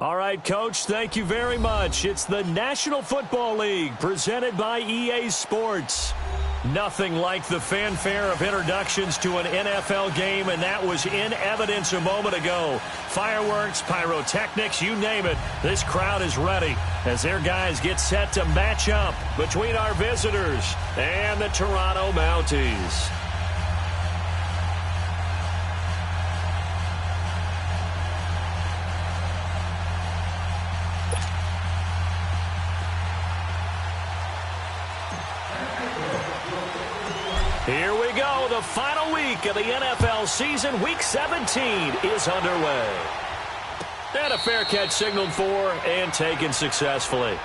All right, Coach, thank you very much. It's the National Football League presented by EA Sports. Nothing like the fanfare of introductions to an NFL game, and that was in evidence a moment ago. Fireworks, pyrotechnics, you name it. This crowd is ready as their guys get set to match up between our visitors and the Toronto Mounties. Here we go. The final week of the NFL season. Week 17 is underway. And a fair catch signaled for and taken successfully.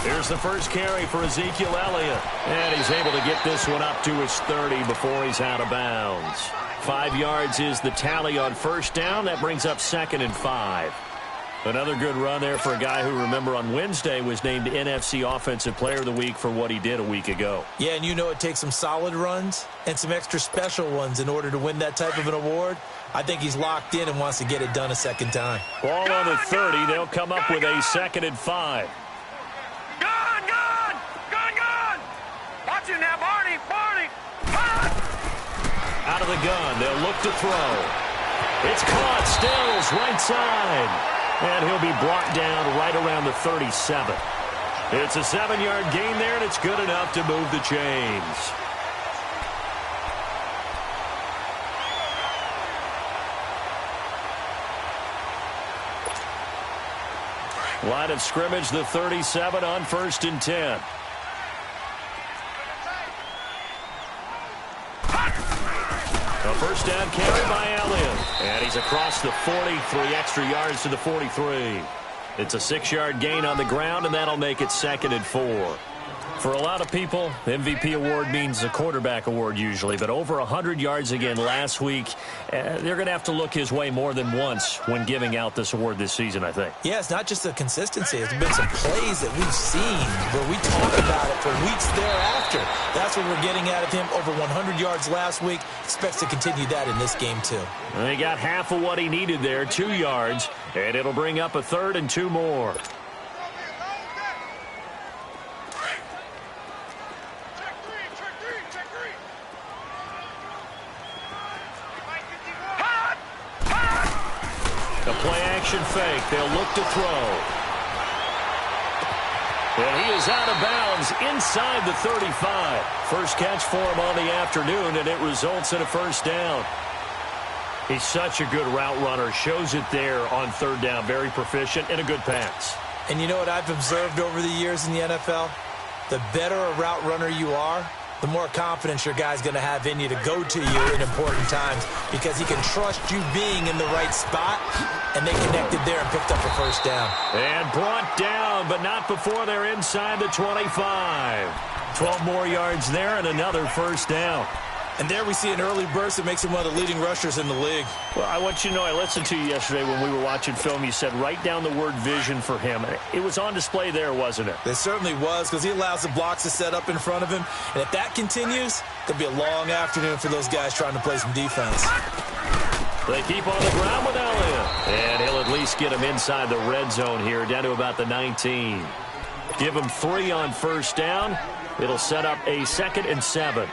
Here's the first carry for Ezekiel Elliott. And he's able to get this one up to his 30 before he's out of bounds. 5 yards is the tally on first down. That brings up 2nd and 5. Another good run there for a guy who, remember, on Wednesday was named NFC Offensive Player of the Week for what he did a week ago. Yeah, and you know it takes some solid runs and some extra special ones in order to win that type of an award. I think he's locked in and wants to get it done a second time. Ball on the 30. They'll come up with a 2nd and 5. Out of the gun, they'll look to throw. It's caught, Stills, right side. And he'll be brought down right around the 37. It's a 7-yard gain there, and it's good enough to move the chains. Line of scrimmage, the 37 on 1st and 10. A first down carry by Elliott. And he's across the 40, 3 extra yards to the 43. It's a 6-yard gain on the ground, and that'll make it 2nd and 4. For a lot of people, the MVP award means a quarterback award usually, but over 100 yards again last week, they're going to have to look his way more than once when giving out this award this season, I think. Yeah, it's not just the consistency. It's been some plays that we've seen where we talk about it for weeks thereafter. That's what we're getting out of him. Over 100 yards last week. Expects to continue that in this game, too. And he got half of what he needed there, 2 yards, and it'll bring up a 3rd and 2 more. Play-action fake. They'll look to throw. And he is out of bounds inside the 35. First catch for him on the afternoon, and it results in a first down. He's such a good route runner. Shows it there on 3rd down. Very proficient and a good pass. And you know what I've observed over the years in the NFL? The better a route runner you are, the more confidence your guy's going to have in you to go to you in important times because he can trust you being in the right spot, and they connected there and picked up a first down. And brought down, but not before they're inside the 25. 12 more yards there and another first down. And there we see an early burst that makes him one of the leading rushers in the league. Well, I want you to know, I listened to you yesterday when we were watching film. You said write down the word vision for him. It was on display there, wasn't it? It certainly was, because he allows the blocks to set up in front of him. And if that continues, it'll be a long afternoon for those guys trying to play some defense. They keep on the ground with Elliott. And he'll at least get him inside the red zone here, down to about the 19. Give him 3 on first down. It'll set up a 2nd and 7.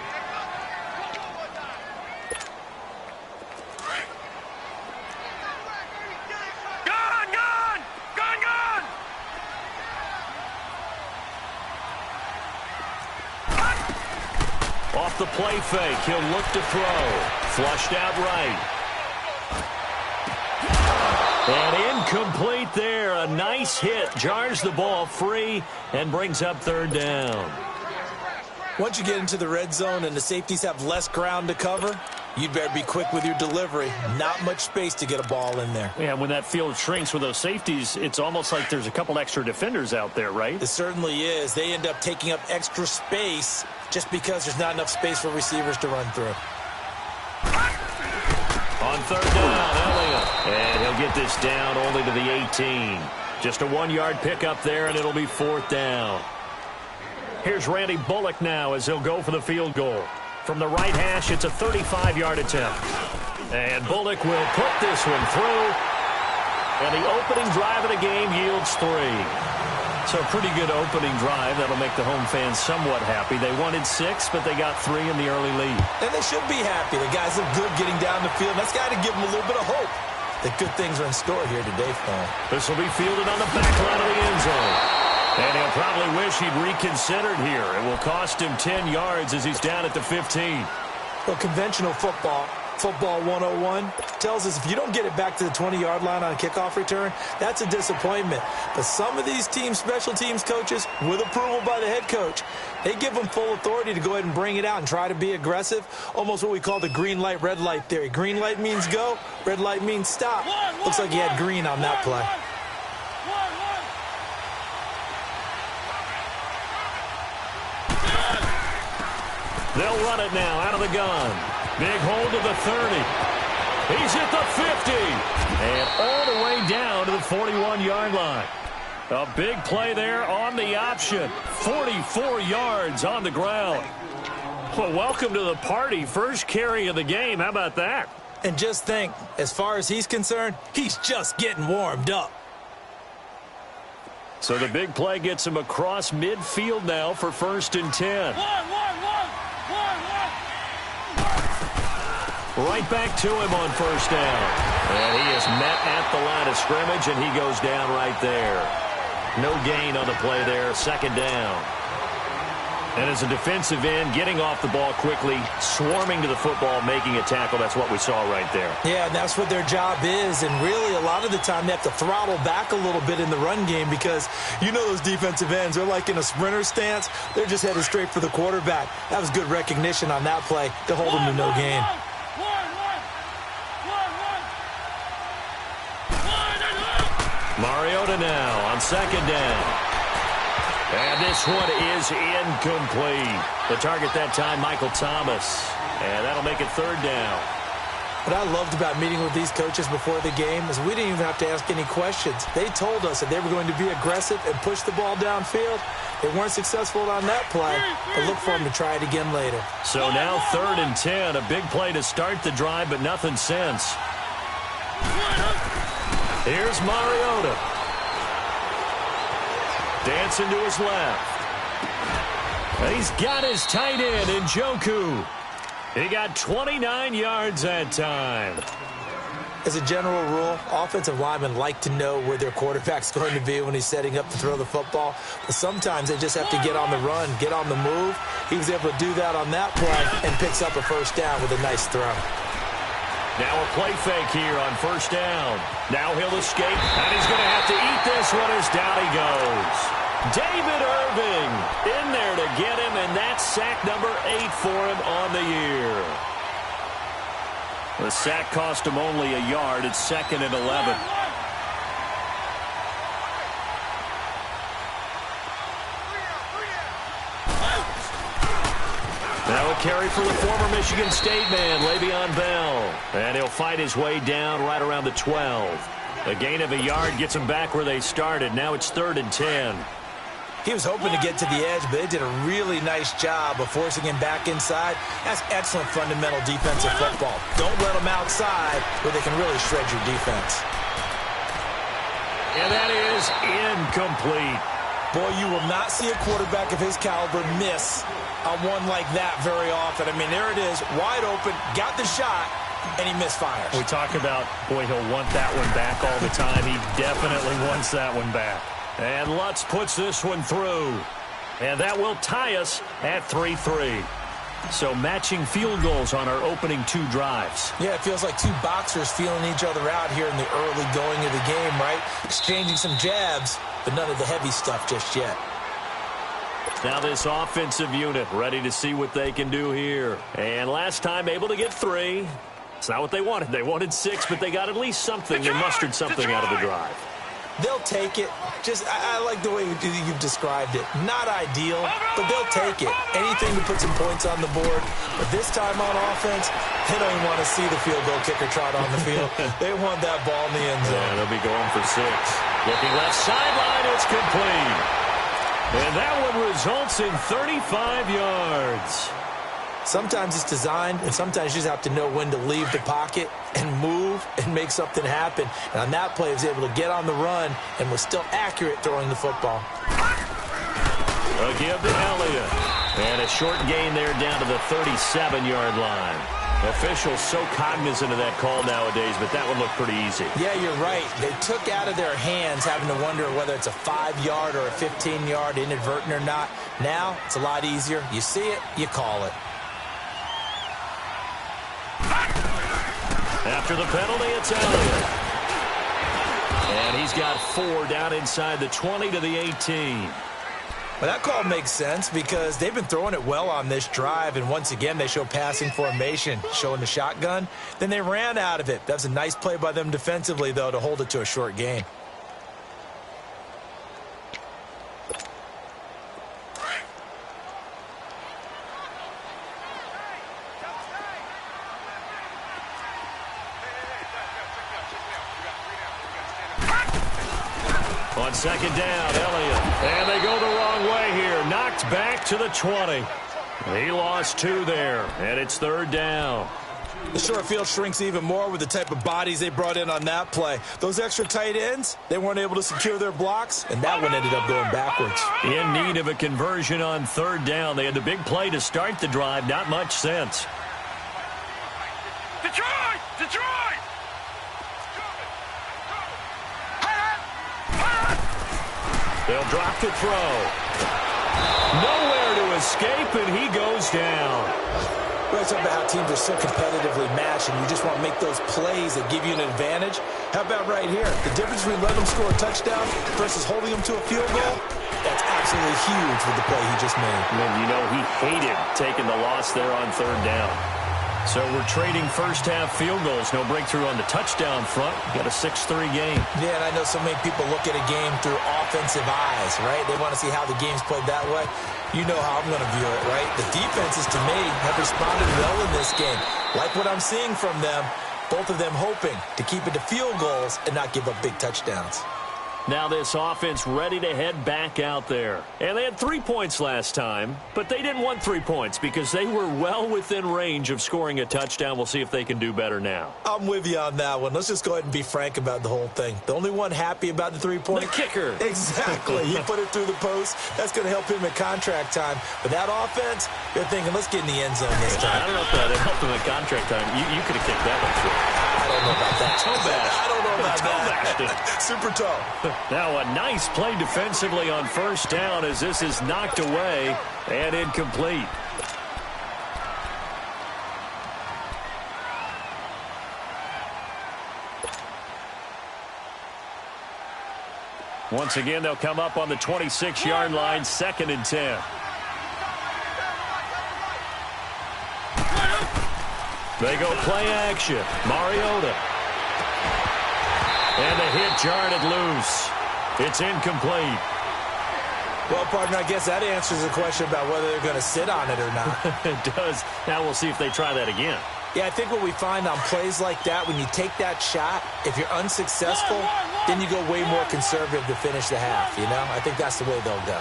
Off the play fake, he'll look to throw. Flushed out right. And incomplete there. A nice hit. Jars the ball free and brings up 3rd down. Once you get into the red zone and the safeties have less ground to cover, you'd better be quick with your delivery. Not much space to get a ball in there. Yeah, when that field shrinks with those safeties, it's almost like there's a couple extra defenders out there, right? It certainly is. They end up taking up extra space just because there's not enough space for receivers to run through. On third down, Elliott. And he'll get this down only to the 18. Just a 1-yard pickup there, and it'll be fourth down. Here's Randy Bullock now as he'll go for the field goal. From the right hash, it's a 35-yard attempt. And Bullock will put this one through. And the opening drive of the game yields 3. So a pretty good opening drive. That'll make the home fans somewhat happy. They wanted 6, but they got 3 in the early lead. And they should be happy. The guys look good getting down the field. That's got to give them a little bit of hope that good things are in store here today for them. This will be fielded on the back line of the end zone. And he'll probably wish he'd reconsidered here. It will cost him 10 yards as he's down at the 15. Well, conventional football 101, tells us if you don't get it back to the 20-yard line on a kickoff return, that's a disappointment. But some of these teams, special teams coaches, with approval by the head coach, they give them full authority to go ahead and bring it out and try to be aggressive, almost what we call the green light, red light theory. Green light means go, red light means stop. Looks like he had green on that play. They'll run it now out of the gun. Big hold to the 30. He's at the 50. And all the way down to the 41-yard line. A big play there on the option. 44 yards on the ground. Well, welcome to the party. First carry of the game. How about that? And just think, as far as he's concerned, he's just getting warmed up. So the big play gets him across midfield now for 1st and 10. Right back to him on 1st down. And he is met at the line of scrimmage, and he goes down right there. No gain on the play there, 2nd down. And as a defensive end, getting off the ball quickly, swarming to the football, making a tackle, that's what we saw right there. Yeah, and that's what their job is. And really, a lot of the time, they have to throttle back a little bit in the run game because you know those defensive ends, they're like in a sprinter stance. They're just headed straight for the quarterback. That was good recognition on that play to hold him to no gain. Mariota now on 2nd down. And this one is incomplete. The target that time, Michael Thomas. And that'll make it 3rd down. What I loved about meeting with these coaches before the game is we didn't even have to ask any questions. They told us that they were going to be aggressive and push the ball downfield. They weren't successful on that play, but look for them to try it again later. So now 3rd and 10. A big play to start the drive, but nothing since. Here's Mariota. Dancing to his left. He's got his tight end, Njoku. He got 29 yards that time. As a general rule, offensive linemen like to know where their quarterback's going to be when he's setting up to throw the football. But sometimes they just have to get on the run, get on the move. He was able to do that on that play and picks up a 1st down with a nice throw. Now a play fake here on 1st down. Now he'll escape, and he's going to have to eat this one as down he goes. David Irving in there to get him, and that's sack number 8 for him on the year. The sack cost him only a yard. It's 2nd and 11. Now a carry for the former Michigan State man, Le'Veon Bell. And he'll fight his way down right around the 12. A gain of a yard gets him back where they started. Now it's 3rd and 10. He was hoping to get to the edge, but they did a really nice job of forcing him back inside. That's excellent fundamental defensive football. Don't let them outside where they can really shred your defense. And that is incomplete. Boy, you will not see a quarterback of his caliber miss on one like that very often. I mean, there it is, wide open, got the shot, and he misfires. We talk about, boy, he'll want that one back all the time. He definitely wants that one back. And Lutz puts this one through. And that will tie us at 3-3. So matching field goals on our opening 2 drives. Yeah, it feels like 2 boxers feeling each other out here in the early going of the game, right? Exchanging some jabs, but none of the heavy stuff just yet. Now this offensive unit ready to see what they can do here. And last time able to get 3. It's not what they wanted. They wanted 6, but they got at least something. They mustered something out of the drive. They'll take it. I like the way you've described it. Not ideal, but they'll take it. Anything to put some points on the board. But this time on offense, they don't even want to see the field goal kicker trot on the field. They want that ball in the end zone. Yeah, they'll be going for 6. Looking left sideline, it's complete. And that one results in 35 yards. Sometimes it's designed, and sometimes you just have to know when to leave the pocket and move and make something happen. And on that play, he was able to get on the run and was still accurate throwing the football. A give to Elliott. And a short gain there down to the 37-yard line. Officials so cognizant of that call nowadays, but that one looked pretty easy. Yeah, you're right. They took out of their hands having to wonder whether it's a 5-yard or a 15-yard, inadvertent or not. Now, it's a lot easier. You see it, you call it. After the penalty, it's Elliott. And he's got 4 down inside the 20 to the 18. Well, that call makes sense because they've been throwing it well on this drive, and once again, they show passing formation, showing the shotgun. Then they ran out of it. That's a nice play by them defensively, though, to hold it to a short gain. On second down, Elliott. And they go the wrong way here. Knocked back to the 20. He lost 2 there, and it's 3rd down. The short field shrinks even more with the type of bodies they brought in on that play. Those extra tight ends, they weren't able to secure their blocks, and that one ended up going backwards. In need of a conversion on 3rd down. They had the big play to start the drive. Not much sense. Detroit! Detroit! They'll drop to throw. Nowhere to escape, and he goes down. We're talking about how teams are so competitively matched, and you just want to make those plays that give you an advantage. How about right here? The difference between letting them score a touchdown versus holding them to a field goal, that's absolutely huge with the play he just made. And you know, he hated taking the loss there on 3rd down. So we're trading first-half field goals. No breakthrough on the touchdown front. Got a 6-3 game. Yeah, and I know so many people look at a game through offensive eyes, right? They want to see how the game's played that way. You know how I'm going to view it, right? The defenses, to me, have responded well in this game. Like what I'm seeing from them, both of them hoping to keep it to field goals and not give up big touchdowns. Now this offense ready to head back out there. And they had 3 points last time, but they didn't want 3 points because they were well within range of scoring a touchdown. We'll see if they can do better now. I'm with you on that one. Let's just go ahead and be frank about the whole thing. The only one happy about the 3-point? The kicker. Exactly. He put it through the post. That's going to help him at contract time. But that offense, they're thinking, let's get in the end zone this time. I don't know if that helped him at contract time. You could have kicked that one through. I don't know about that. Toe bash. I don't know about Toe that. Super toe. Now a nice play defensively on 1st down as this is knocked away and incomplete. Once again, they'll come up on the 26-yard line, 2nd and 10. They go play action. Mariota. And the hit jarred it loose. It's incomplete. Well, partner, I guess that answers the question about whether they're going to sit on it or not. It does. Now we'll see if they try that again. Yeah, I think what we find on plays like that, when you take that shot, if you're unsuccessful, then you go way more conservative to finish the half, you know? I think that's the way they'll go.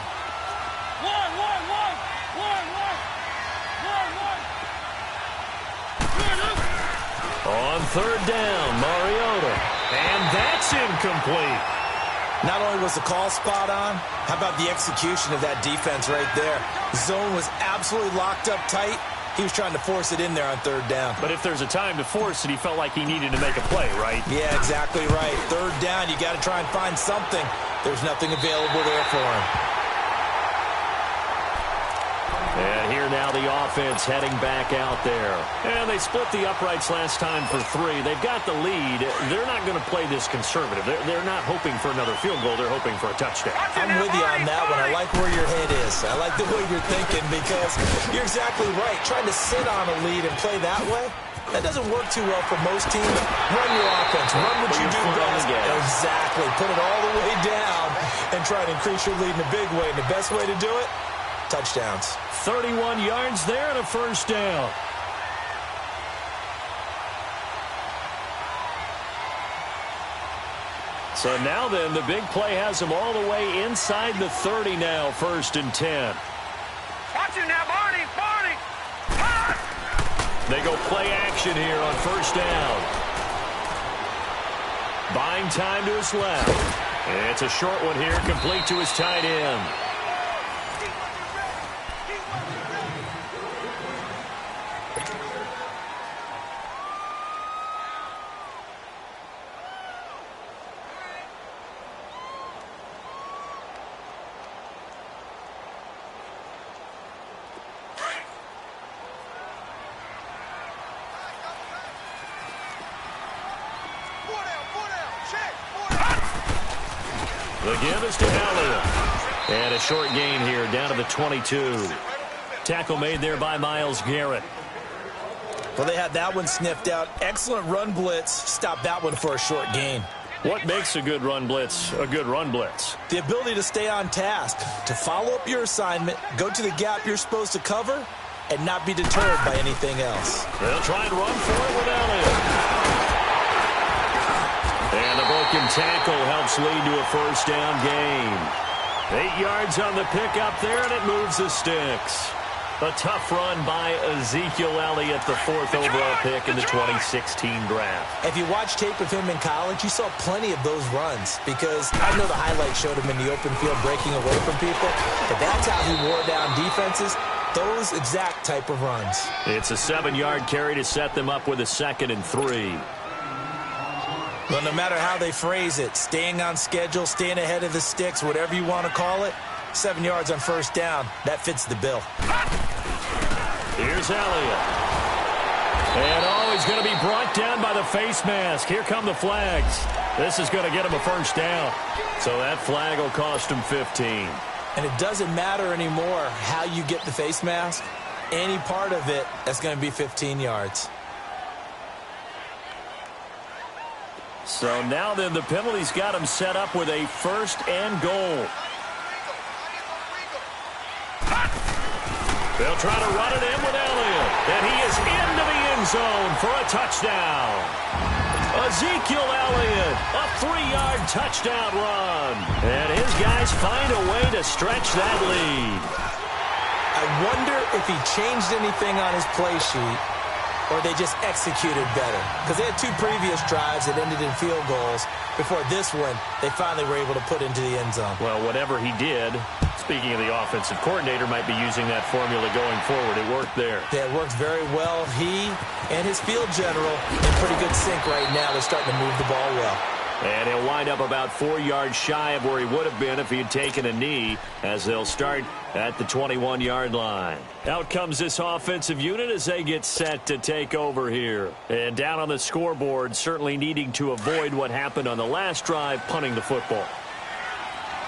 On 3rd down, Mariota. And that's incomplete. Not only was the call spot on, how about the execution of that defense right there? Zone was absolutely locked up tight. He was trying to force it in there on 3rd down. But if there's a time to force it, he felt like he needed to make a play, right? Yeah, exactly right. 3rd down, you got to try and find something. There's nothing available there for him. And here now the offense heading back out there. And they split the uprights last time for 3. They've got the lead. They're not going to play this conservative. They're not hoping for another field goal. They're hoping for a touchdown. I'm with you on that one. I like where your head is. I like the way you're thinking because you're exactly right. Trying to sit on a lead and play that way, that doesn't work too well for most teams. Run your offense. Run what you do best. Exactly. Put it all the way down and try to increase your lead in a big way. And the best way to do it, touchdowns. 31 yards there and a first down. So now then, the big play has them all the way inside the 30 now, 1st and 10. Watch you now, Barney! Barney! They go play action here on 1st down. Buying time to his left. It's a short one here, complete to his tight end. The give is to Elliott. And a short gain here, down to the 22. Tackle made there by Myles Garrett. Well, they had that one sniffed out. Excellent run blitz. Stop that one for a short gain. What makes a good run blitz a good run blitz? The ability to stay on task, to follow up your assignment, go to the gap you're supposed to cover, and not be deterred by anything else. They'll try and run for it with Elliott. And the broken tackle helps lead to a 1st down gain. 8 yards on the pickup there, and it moves the sticks. A tough run by Ezekiel Elliott, the 4th overall pick in the 2016 draft. If you watch tape of him in college, you saw plenty of those runs because I know the highlights showed him in the open field breaking away from people, but that's how he wore down defenses, those exact type of runs. It's a 7-yard carry to set them up with a 2nd and 3. Well, no matter how they phrase it, staying on schedule, staying ahead of the sticks, whatever you want to call it, 7 yards on 1st down, that fits the bill. Here's Elliott. And he's going to be brought down by the face mask. Here come the flags. This is going to get him a 1st down. So that flag will cost him 15. And it doesn't matter anymore how you get the face mask. Any part of it, that's going to be 15 yards. So now then, the penalty's got him set up with a 1st and goal. They'll try to run it in with Elliott. And he is into the end zone for a touchdown. Ezekiel Elliott, a 3-yard touchdown run. And his guys find a way to stretch that lead. I wonder if he changed anything on his play sheet or they just executed better. Because they had 2 previous drives that ended in field goals. Before this one, they finally were able to put into the end zone. Well, whatever he did, speaking of the offensive coordinator, might be using that formula going forward. It worked there. Yeah, it worked very well. He and his field general in pretty good sync right now. They're starting to move the ball well. And he'll wind up about 4 yards shy of where he would have been if he had taken a knee, as they'll start at the 21-yard line. Out comes this offensive unit as they get set to take over here. And down on the scoreboard, certainly needing to avoid what happened on the last drive, punting the football.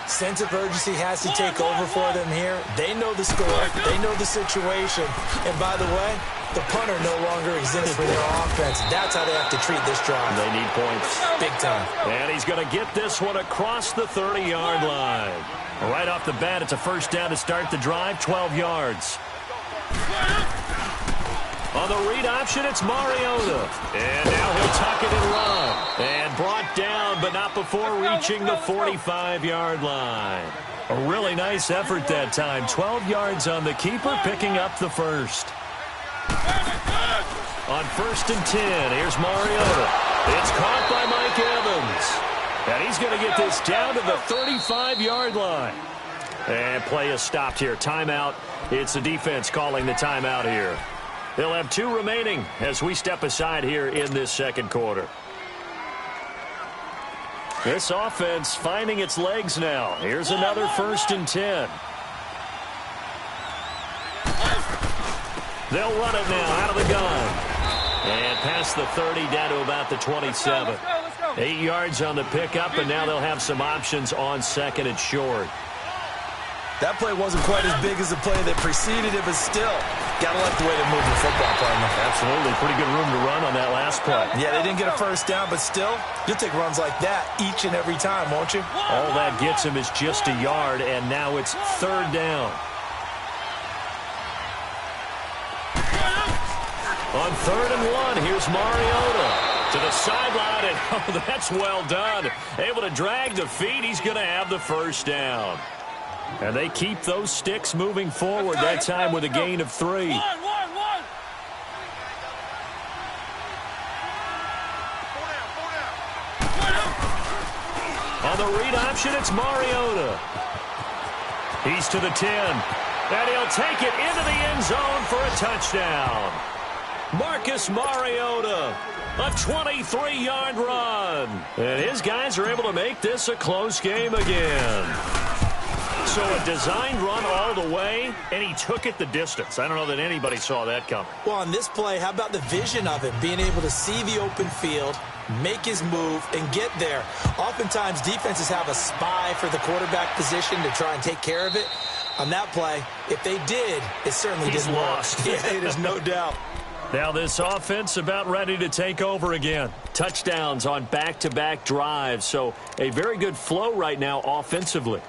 Sense of urgency has to take over for them here. They know the score. They know the situation. And by the way, the punter no longer exists for their offense. That's how they have to treat this drive. They need points. Big time. And he's going to get this one across the 30-yard line. Right off the bat, it's a 1st down to start the drive, 12 yards. On the read option, it's Mariota. And now he'll tuck it and run. And brought down, but not before reaching the 45-yard line. A really nice effort that time. 12 yards on the keeper, picking up the 1st. On 1st and 10, here's Mariota. It's caught by Mike Evans. And he's going to get this down to the 35-yard line. And play is stopped here. Timeout. It's the defense calling the timeout here. They'll have 2 remaining as we step aside here in this 2nd quarter. This offense finding its legs now. Here's another 1st and 10. They'll run it now out of the gun. And past the 30 down to about the 27. Let's go. 8 yards on the pickup, and now they'll have some options on second and short. That play wasn't quite as big as the play that preceded it, but still, got to like the way they moved the football, partner. Absolutely. Pretty good room to run on that last play. Yeah, they didn't get a first down, but still, you'll take runs like that each and every time, won't you? All that gets him is just a yard, and now it's third down. On 3rd and 1, here's Mariota to the sideline, and oh, that's well done. Able to drag the feet. He's going to have the first down. And they keep those sticks moving forward that time with a gain of 3. On the read option, it's Mariota. He's to the 10. And he'll take it into the end zone for a touchdown. Marcus Mariota, a 23-yard run. And his guys are able to make this a close game again. So a designed run all the way, and he took it the distance. I don't know that anybody saw that coming. Well, on this play, how about the vision of it? Being able to see the open field, make his move, and get there. Oftentimes, defenses have a spy for the quarterback position to try and take care of it. On that play, if they did, it certainly didn't work. Lost. Yeah, there's no doubt. Now this offense about ready to take over again. Touchdowns on back-to-back drives, so a very good flow right now offensively.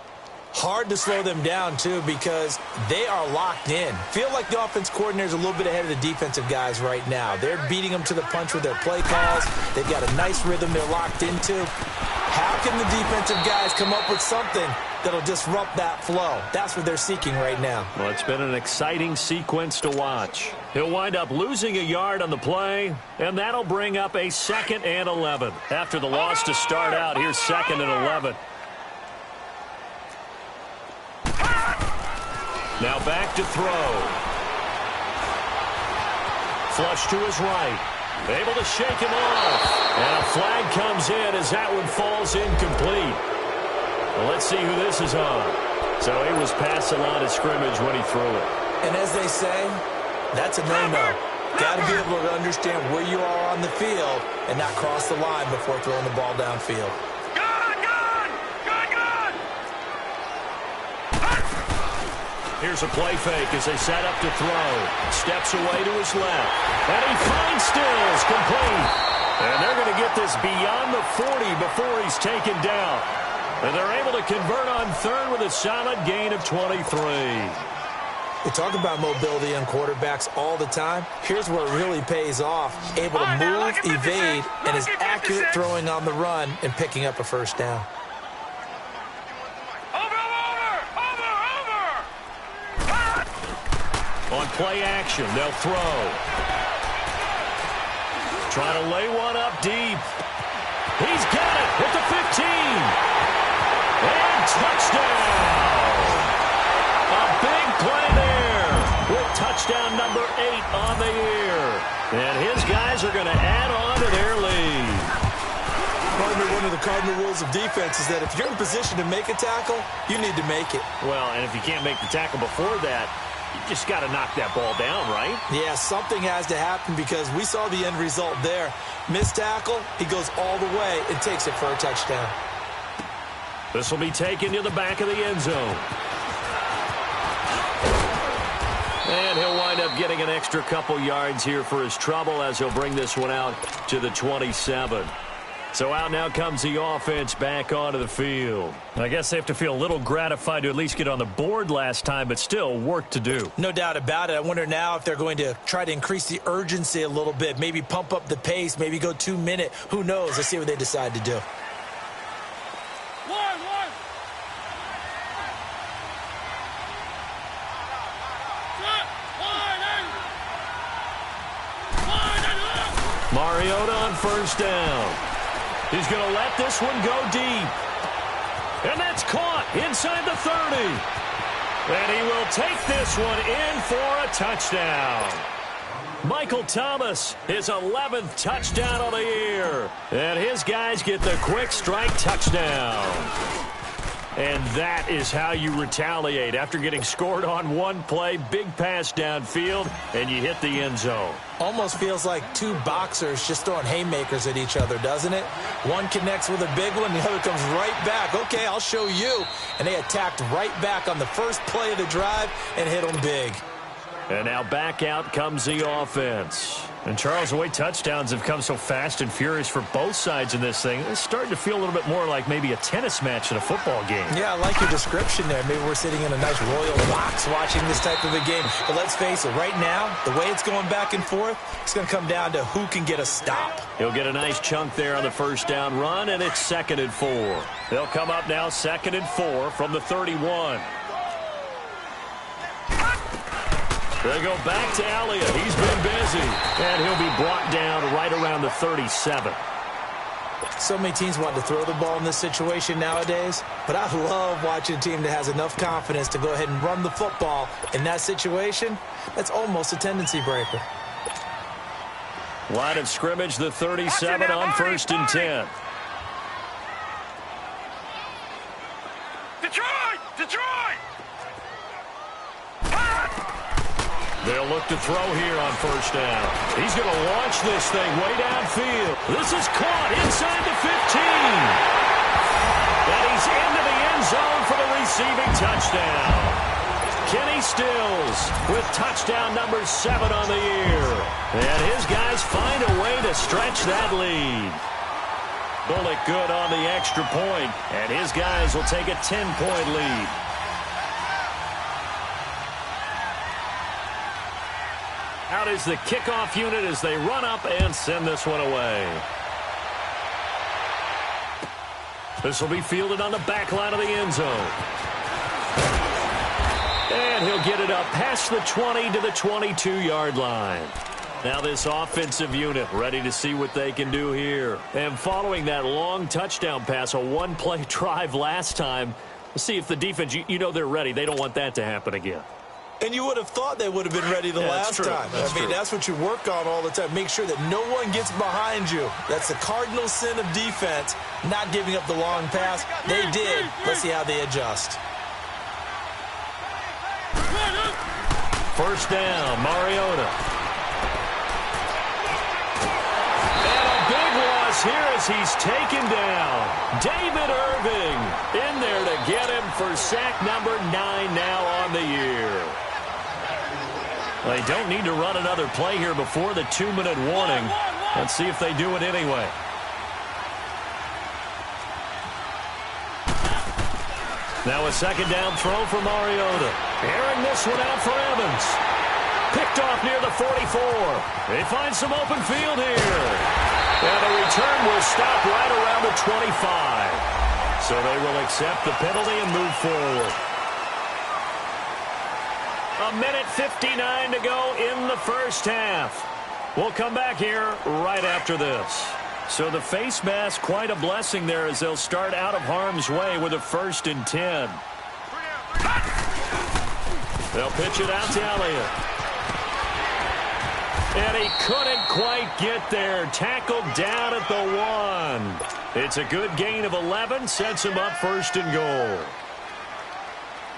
Hard to slow them down, too, because they are locked in. Feel like the offense coordinator is a little bit ahead of the defensive guys right now. They're beating them to the punch with their play calls. They've got a nice rhythm they're locked into. How can the defensive guys come up with something that'll disrupt that flow? That's what they're seeking right now. Well, it's been an exciting sequence to watch. He'll wind up losing a yard on the play, and that'll bring up a 2nd and 11. After the loss to start out, here's 2nd and 11. Now back to throw. Flush to his right. Able to shake him off. And a flag comes in as that one falls incomplete. Well, let's see who this is on. So he was past the line of scrimmage when he threw it. And as they say, that's a no-no. Got to be able to understand where you are on the field and not cross the line before throwing the ball downfield. Here's a play fake as they set up to throw. Steps away to his left. And he finds Stills complete. And they're going to get this beyond the 40 before he's taken down. And they're able to convert on 3rd with a solid gain of 23. We talk about mobility on quarterbacks all the time. Here's where it really pays off. Able to move, evade, and is accurate throwing on the run and picking up a first down. On play action, they'll throw. Trying to lay one up deep. He's got it at the 15. And touchdown. A big play there with touchdown number 8 on the year. And his guys are going to add on to their lead. Partner, one of the cardinal rules of defense is that if you're in position to make a tackle, you need to make it. Well, and if you can't make the tackle before that, you just got to knock that ball down, right? Yeah, something has to happen because we saw the end result there. Missed tackle, he goes all the way and takes it for a touchdown. This will be taken to the back of the end zone. And he'll wind up getting an extra couple yards here for his trouble as he'll bring this one out to the 27. So out now comes the offense back onto the field. I guess they have to feel a little gratified to at least get on the board last time, but still work to do. No doubt about it. I wonder now if they're going to try to increase the urgency a little bit, maybe pump up the pace, maybe go 2-minute. Who knows? Let's see what they decide to do. Mariota on first down. He's going to let this one go deep. And that's caught inside the 30. And he will take this one in for a touchdown. Michael Thomas, his 11th touchdown of the year. And his guys get the quick strike touchdown. And that is how you retaliate. After getting scored on one play, big pass downfield, and you hit the end zone. Almost feels like two boxers just throwing haymakers at each other, doesn't it? One connects with a big one, the other comes right back. Okay, I'll show you. And they attacked right back on the first play of the drive and hit them big. And now back out comes the offense. And, Charles, the way touchdowns have come so fast and furious for both sides in this thing, it's starting to feel a little bit more like maybe a tennis match in a football game. Yeah, I like your description there. Maybe we're sitting in a nice royal box watching this type of a game. But let's face it, right now, the way it's going back and forth, it's going to come down to who can get a stop. He'll get a nice chunk there on the first down run, and it's 2nd and 4. They'll come up now 2nd and 4 from the 31. They go back to Elliott. He's been busy. And he'll be brought down right around the 37. So many teams want to throw the ball in this situation nowadays, but I love watching a team that has enough confidence to go ahead and run the football. In that situation, that's almost a tendency breaker. Line of scrimmage, the 37 on 1st and 10. Detroit! Detroit! They'll look to throw here on 1st down. He's going to launch this thing way downfield. This is caught inside the 15. And he's into the end zone for the receiving touchdown. Kenny Stills with touchdown number 7 on the year. And his guys find a way to stretch that lead. Bullock good on the extra point, and his guys will take a 10-point lead. Out is the kickoff unit as they run up and send this one away. This will be fielded on the back line of the end zone. And he'll get it up past the 20 to the 22-yard line. Now this offensive unit ready to see what they can do here. And following that long touchdown pass, a one-play drive last time, let's see if the defense, you know they're ready. They don't want that to happen again. And you would have thought they would have been ready the last time. That's what you work on all the time. Make sure that no one gets behind you. That's the cardinal sin of defense, not giving up the long pass. They did. Let's see how they adjust. 1st down, Mariota. And a big loss here as he's taken down. David Irving in there to get him for sack number 9 now on the year. They don't need to run another play here before the 2-minute warning. Let's see if they do it anyway. Now a 2nd down throw for Mariota. Airing this one out for Evans. Picked off near the 44. They find some open field here. And the return will stop right around the 25. So they will accept the penalty and move forward. 1:59 to go in the first half. We'll come back here right after this. So the face mask, quite a blessing there as they'll start out of harm's way with a 1st and 10. They'll pitch it out to Elliott. And he couldn't quite get there. Tackled down at the 1. It's a good gain of 11. Sets him up 1st and goal.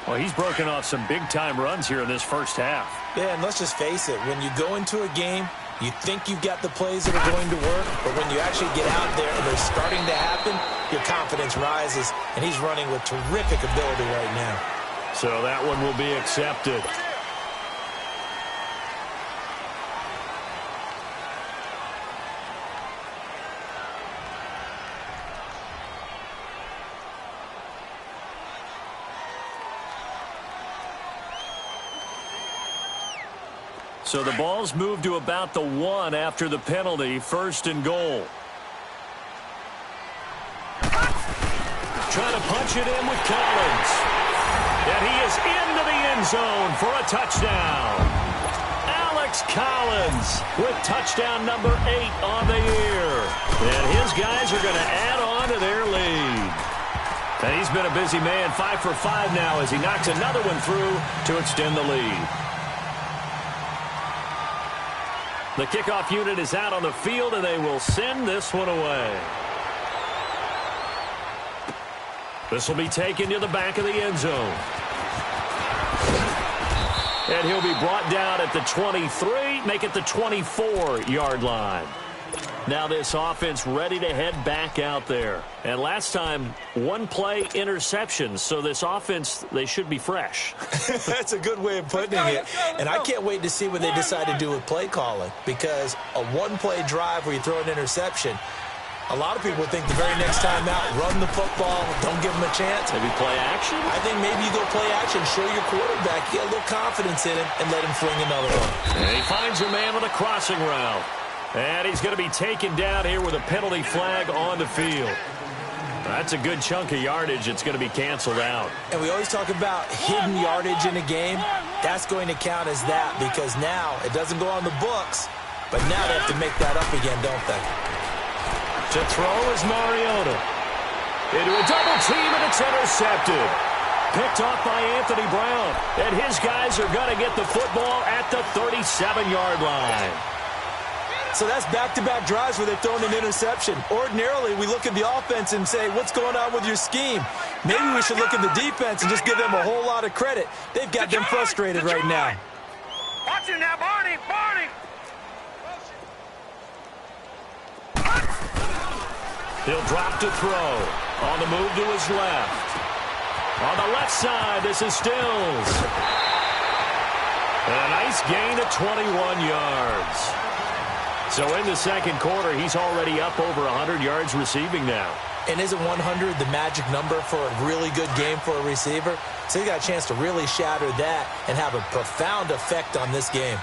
Well, he's broken off some big-time runs here in this first half. Yeah, and let's just face it. When you go into a game, you think you've got the plays that are going to work, but when you actually get out there and they're starting to happen, your confidence rises, and he's running with terrific ability right now. So that one will be accepted. So the ball's moved to about the 1 after the penalty. 1st and goal. Trying to punch it in with Collins. And he is into the end zone for a touchdown. Alex Collins with touchdown number 8 on the year. And his guys are going to add on to their lead. And he's been a busy man, 5 for 5 now as he knocks another one through to extend the lead. The kickoff unit is out on the field, and they will send this one away. This will be taken to the back of the end zone. And he'll be brought down at the 23, make it the 24-yard line. Now this offense ready to head back out there. And last time, one-play interception. So this offense, they should be fresh. That's a good way of putting it. And I can't wait to see what they decide to do with play calling. Because a one-play drive where you throw an interception, a lot of people think the very next time out, run the football, don't give them a chance. Maybe play action? I think maybe you go play action, show your quarterback, get a little confidence in him, and let him fling another one. And he finds a man with a crossing route. And he's going to be taken down here with a penalty flag on the field. That's a good chunk of yardage. It's going to be canceled out. And we always talk about hidden yardage in a game. That's going to count as that because now it doesn't go on the books, but now they have to make that up again, don't they? To throw is Mariota. Into a double team, and it's intercepted. Picked off by Anthony Brown. And his guys are going to get the football at the 37-yard line. So that's back-to-back drives where they've thrown an interception. Ordinarily, we look at the offense and say, what's going on with your scheme? Maybe we should look at the defense and just give them a whole lot of credit. They've got them frustrated right now. Watch him now, Barney! Barney! He'll drop to throw. On the move to his left. On the left side, this is Stills. And a nice gain of 21 yards. So in the second quarter, he's already up over 100 yards receiving now. And isn't 100 the magic number for a really good game for a receiver? So he got a chance to really shatter that and have a profound effect on this game.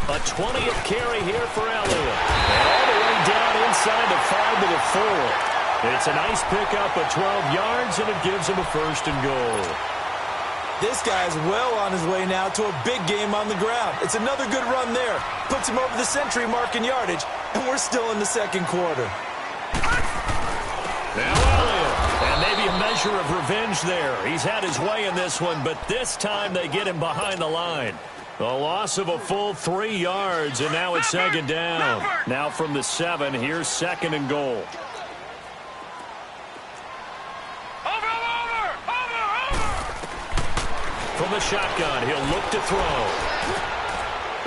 A 20th carry here for Elliott. And all the way down inside the 5 to the 4. It's a nice pickup of 12 yards, and it gives him a first and goal. This guy's well on his way now to a big game on the ground. It's another good run there. Puts him over the century mark in yardage, and we're still in the second quarter. Now Elliott, and maybe a measure of revenge there. He's had his way in this one, but this time they get him behind the line. A loss of a full 3 yards, and now it's second down. Now from the 7, here's second and goal. From the shotgun, he'll look to throw.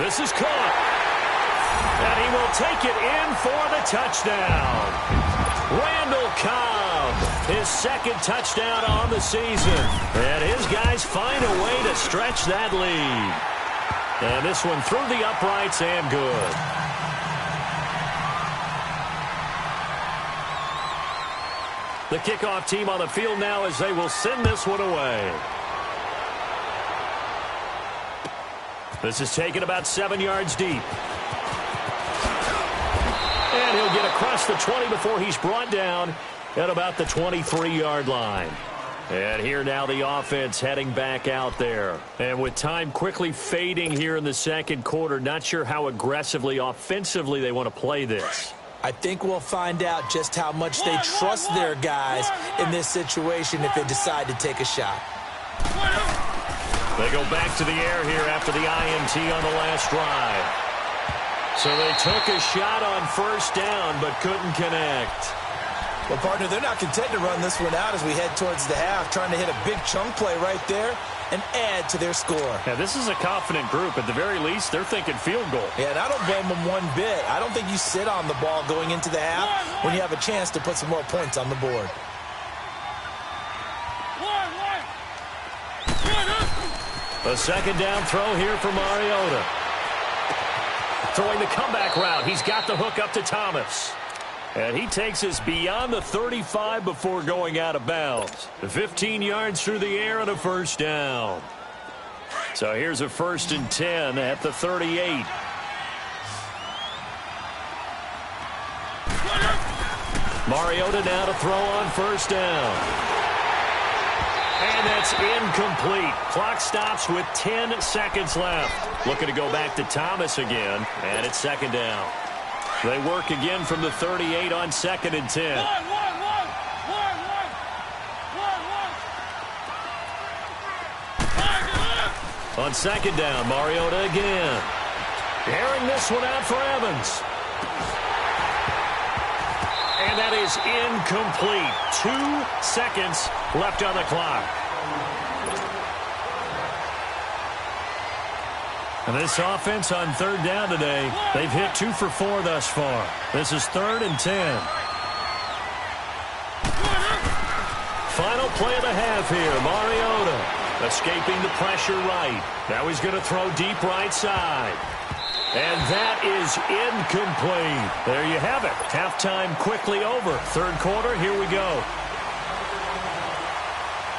This is caught. And he will take it in for the touchdown. Randall Cobb, his second touchdown on the season. And his guys find a way to stretch that lead. And this one through the uprights and good. The kickoff team on the field now as they will send this one away. This is taken about 7 yards deep. And he'll get across the 20 before he's brought down at about the 23-yard line. And here now the offense heading back out there. And with time quickly fading here in the second quarter, not sure how aggressively, offensively they want to play this. I think we'll find out just how much they trust their guys in this situation if they decide to take a shot. They go back to the air here after the INT on the last drive. So they took a shot on first down but couldn't connect. Well, partner, they're not content to run this one out as we head towards the half, trying to hit a big chunk play right there and add to their score. Yeah, this is a confident group. At the very least, they're thinking field goal. Yeah, and I don't blame them one bit. I don't think you sit on the ball going into the half when you have a chance to put some more points on the board. A second down throw here for Mariota. Throwing the comeback route. He's got the hook up to Thomas. And he takes us beyond the 35 before going out of bounds. 15 yards through the air and a first down. So here's a 1st and 10 at the 38. Mariota now to throw on first down. And that's incomplete. Clock stops with 10 seconds left. Looking to go back to Thomas again, and it's second down. They work again from the 38 on 2nd and 10. On second down, Mariota again. Airing this one out for Evans. And that is incomplete. 2 seconds left on the clock. And this offense on third down today, they've hit 2 for 4 thus far. This is 3rd and 10. Final play of the half here. Mariota escaping the pressure right. Now he's going to throw deep right side. And that is incomplete. There you have it. Halftime quickly over. Third quarter, here we go.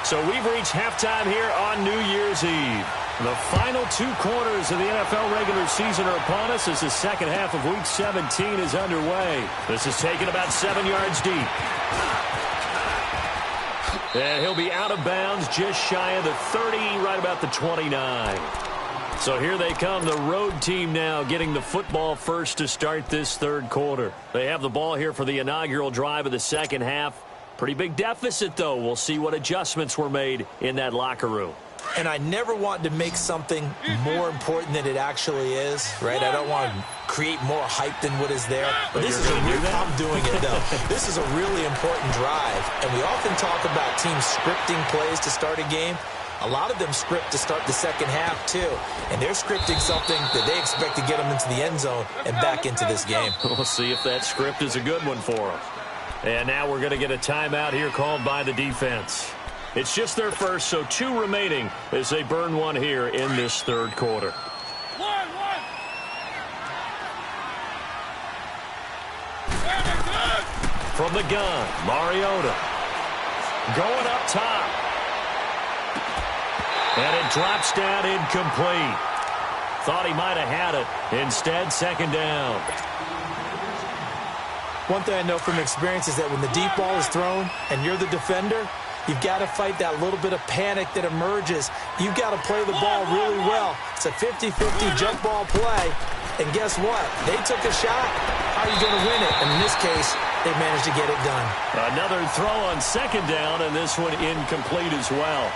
So we've reached halftime here on New Year's Eve. The final 2 quarters of the NFL regular season are upon us as the second half of Week 17 is underway. This is taken about 7 yards deep. And he'll be out of bounds just shy of the 30, right about the 29. So here they come, the road team now getting the football first to start this third quarter. They have the ball here for the inaugural drive of the second half. Pretty big deficit, though. We'll see what adjustments were made in that locker room. And I never want to make something more important than it actually is, right? I don't want to create more hype than what is there. But this is I'm doing it, though. This is a really important drive. And we often talk about teams scripting plays to start a game. A lot of them script to start the second half, too. And they're scripting something that they expect to get them into the end zone and back into this game. We'll see if that script is a good one for them. And now we're going to get a timeout here called by the defense. It's just their first, so 2 remaining as they burn 1 here in this third quarter. From the gun, Mariota. Going up top. And it drops down incomplete. Thought he might have had it. Instead, second down. One thing I know from experience is that when the deep ball is thrown and you're the defender, you've got to fight that little bit of panic that emerges. You've got to play the ball really well. It's a 50-50 jump ball play. And guess what? They took a shot. How are you going to win it? And in this case, they managed to get it done. Another throw on second down, and this one incomplete as well.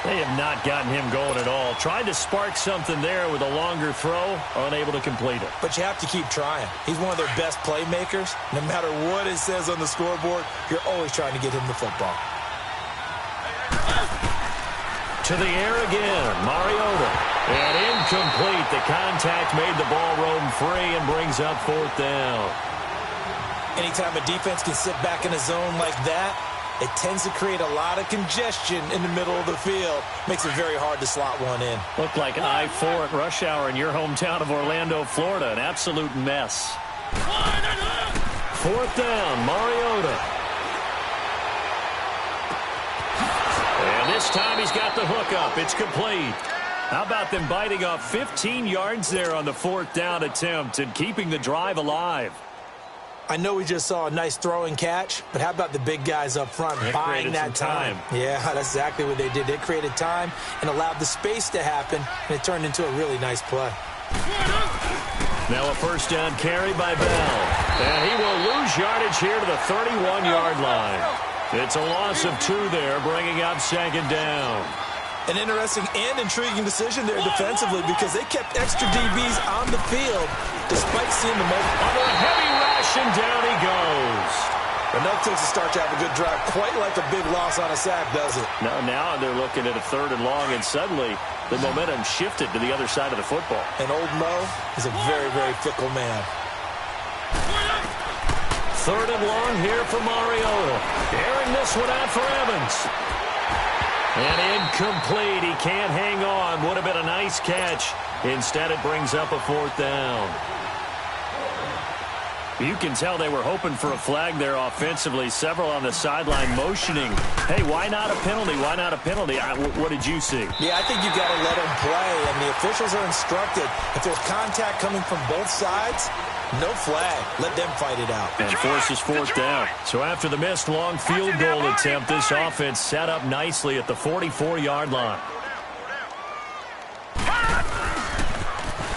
They have not gotten him going at all. Tried to spark something there with a longer throw, unable to complete it. But you have to keep trying. He's one of their best playmakers. No matter what it says on the scoreboard, you're always trying to get him the football. To the air again, Mariota. And incomplete. The contact made the ball roam free and brings up 4th down. Anytime a defense can sit back in a zone like that, it tends to create a lot of congestion in the middle of the field. Makes it very hard to slot one in. Looked like I-4 at rush hour in your hometown of Orlando, Florida. An absolute mess. 4th down, Mariota. And this time he's got the hook up. It's complete. How about them biting off 15 yards there on the 4th down attempt and keeping the drive alive? I know we just saw a nice throwing catch, but how about the big guys up front buying that time? Yeah, that's exactly what they did. They created time and allowed the space to happen, and it turned into a really nice play. Now a first down carry by Bell. And he will lose yardage here to the 31-yard line. It's a loss of 2 there, bringing up second down. An interesting and intriguing decision there defensively because they kept extra DBs on the field despite seeing the most. Under a heavy rush, and down he goes. Enough takes to start to have a good drive, quite like a big loss on a sack, does it? Now they're looking at a 3rd and long, and suddenly the momentum shifted to the other side of the football. And old Mo is a very, very fickle man. 3rd and long here for Mariota. Airing this one out for Evans. And incomplete. He can't hang on. Would have been a nice catch. Instead, it brings up a 4th down. You can tell they were hoping for a flag there offensively. Several on the sideline motioning. Hey, why not a penalty? Why not a penalty? What did you see? Yeah, I think you've got to let them play, and the officials are instructed. If there's contact coming from both sides, no flag. Let them fight it out. And forces 4th down. So after the missed long field goal attempt, this offense set up nicely at the 44-yard line.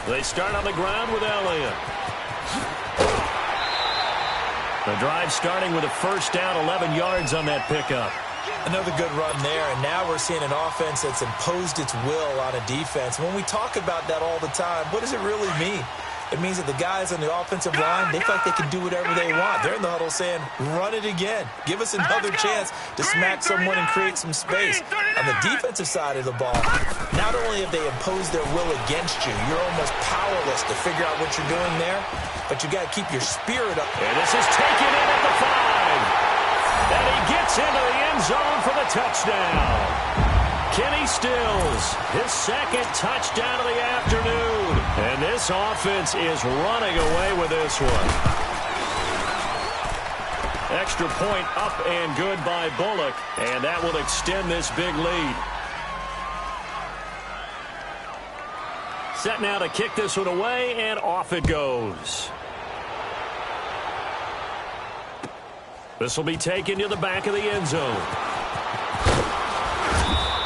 They start on the ground with Elliott. The drive starting with a first down, 11 yards on that pickup. Another good run there, and now we're seeing an offense that's imposed its will on a defense. When we talk about that all the time, what does it really mean? It means that the guys on the offensive line, they feel like they can do whatever they want. They're in the huddle saying, run it again. Give us another chance to smack someone and create some space. On the defensive side of the ball, not only have they imposed their will against you, you're almost powerless to figure out what you're doing there, but you got to keep your spirit up. And this is taken in at the 5. And he gets into the end zone for the touchdown. Kenny Stills, his second touchdown of the afternoon. And this offense is running away with this one. Extra point up and good by Bullock. And that will extend this big lead. Set now to kick this one away, and off it goes. This will be taken to the back of the end zone.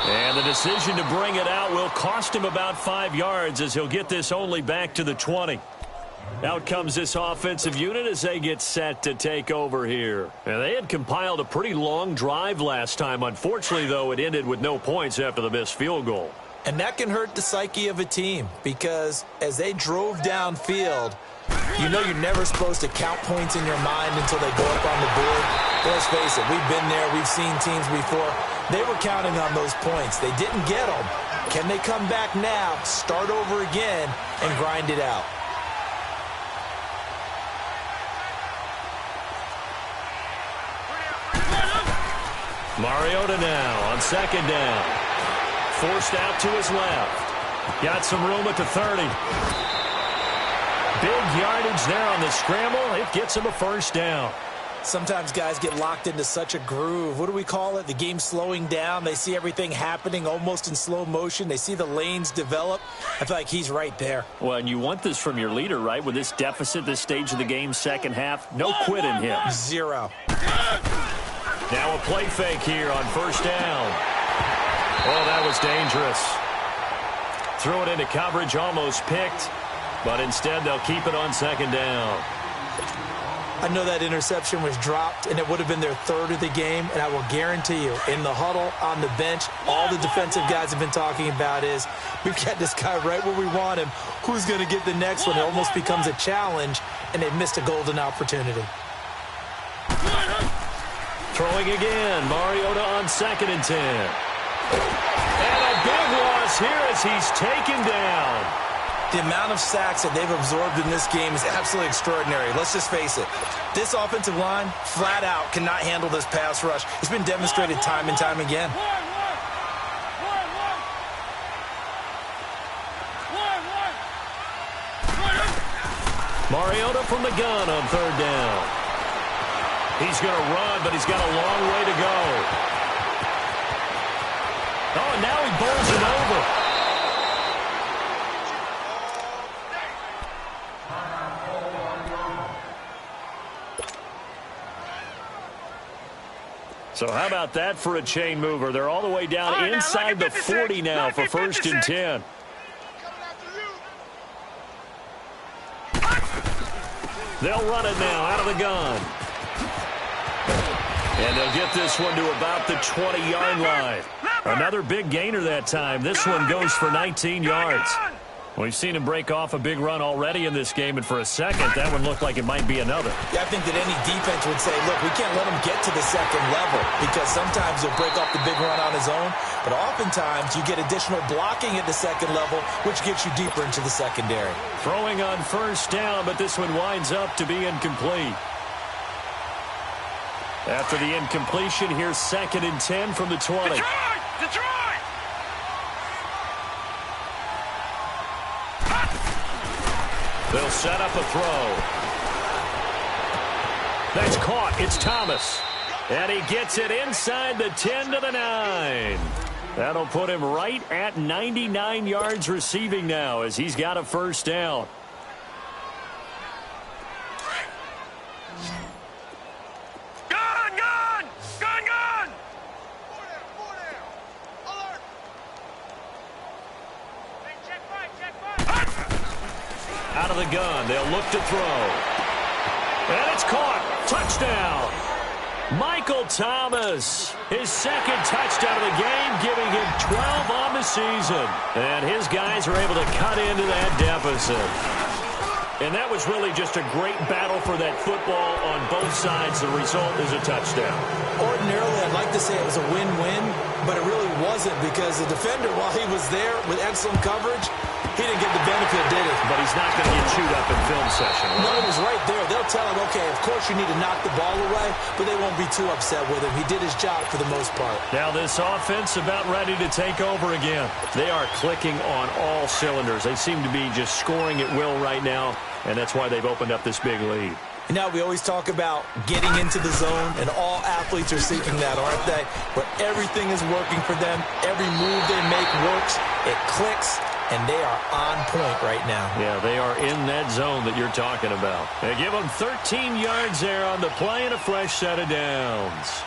And the decision to bring it out will cost him about 5 yards as he'll get this only back to the 20. Out comes this offensive unit as they get set to take over here. And they had compiled a pretty long drive last time. Unfortunately, though, it ended with no points after the missed field goal. And that can hurt the psyche of a team because as they drove downfield, you know you're never supposed to count points in your mind until they go up on the board. But let's face it, we've been there. We've seen teams before. They were counting on those points. They didn't get them. Can they come back now, start over again, and grind it out? Mariota now on second down. Forced out to his left. Got some room at the 30. Big yardage there on the scramble. It gets him a first down. Sometimes guys get locked into such a groove. What do we call it? The game slowing down. They see everything happening almost in slow motion. They see the lanes develop. I feel like he's right there. Well, and you want this from your leader, right? With this deficit, this stage of the game, second half, no quit in him. Zero. Now a play fake here on first down. Oh, that was dangerous. Threw it into coverage, almost picked. But instead, they'll keep it on second down. I know that interception was dropped, and it would have been their third of the game, and I will guarantee you, in the huddle, on the bench, all the defensive guys have been talking about is, we've got this guy right where we want him. Who's going to get the next one? It almost becomes a challenge, and they've missed a golden opportunity. Throwing again, Mariota on second and 10. And a big loss here as he's taken down. The amount of sacks that they've absorbed in this game is absolutely extraordinary. Let's just face it. This offensive line, flat out, cannot handle this pass rush. It's been demonstrated time and time again. Mariota from the gun on third down. He's going to run, but he's got a long way to go. Oh, and now he bowls it over. So how about that for a chain mover? They're all the way down inside the 40 now for first and 10. They'll run it now out of the gun. And they'll get this one to about the 20-yard line. Another big gainer that time. This one goes for 19 yards. We've seen him break off a big run already in this game, and for a second, that one looked like it might be another. Yeah, I think that any defense would say, look, we can't let him get to the second level because sometimes he'll break off the big run on his own, but oftentimes you get additional blocking at the second level, which gets you deeper into the secondary. Throwing on first down, but this one winds up to be incomplete. After the incompletion, here's second and 10 from the 20. Detroit! They'll set up a throw. That's caught. It's Thomas. And he gets it inside the 10 to the 9. That'll put him right at 99 yards receiving now as he's got a first down. Out of the gun, they'll look to throw. And it's caught. Touchdown. Michael Thomas, his second touchdown of the game, giving him 12 on the season. And his guys are able to cut into that deficit. And that was really just a great battle for that football on both sides. The result is a touchdown. Ordinarily, I'd like to say it was a win-win, but it really wasn't because the defender, while he was there with excellent coverage, he didn't get the benefit, did he? But he's not going to get chewed up in film session, right? No, he was right there. They'll tell him, okay, of course you need to knock the ball away, but they won't be too upset with him. He did his job for the most part. Now this offense about ready to take over again. They are clicking on all cylinders. They seem to be just scoring at will right now, and that's why they've opened up this big lead. You know, we always talk about getting into the zone, and all athletes are seeking that, aren't they? Where everything is working for them. Every move they make works. It clicks. And they are on point right now. Yeah, they are in that zone that you're talking about. They give them 13 yards there on the play and a fresh set of downs.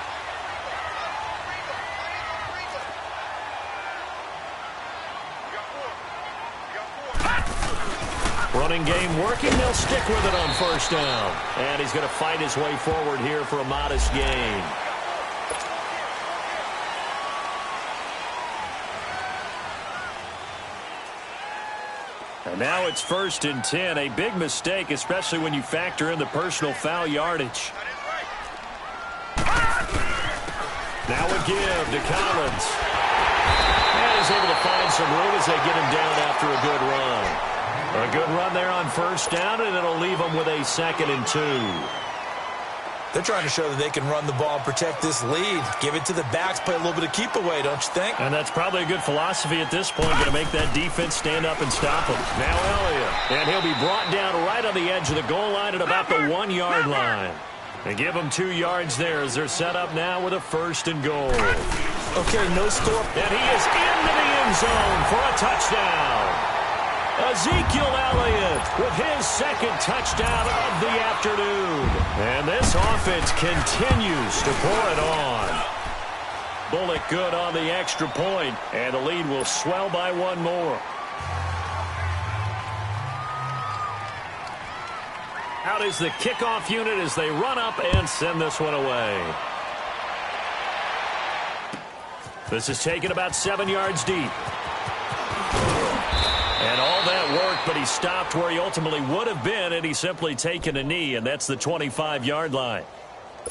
Running game working. They'll stick with it on first down. And he's going to fight his way forward here for a modest gain. And now it's 1st and 10. A big mistake, especially when you factor in the personal foul yardage. Now a give to Collins. And he's able to find some room as they get him down after a good run. A good run there on first down, and it'll leave them with a 2nd and 2. They're trying to show that they can run the ball and protect this lead. Give it to the backs, play a little bit of keep away, don't you think? And that's probably a good philosophy at this point, going to make that defense stand up and stop him. Now Elliott, and he'll be brought down right on the edge of the goal line at about the 1-yard line. And give them 2 yards there as they're set up now with a 1st and goal. Okay, no score. And he is into the end zone for a touchdown. Ezekiel Elliott with his 2nd touchdown of the afternoon. And this offense continues to pour it on. Bullock good on the extra point, and the lead will swell by 1 more. Out is the kickoff unit as they run up and send this one away. This is taken about 7 yards deep. And all that work, but he stopped where he ultimately would have been, and he's simply taken a knee, and that's the 25-yard line.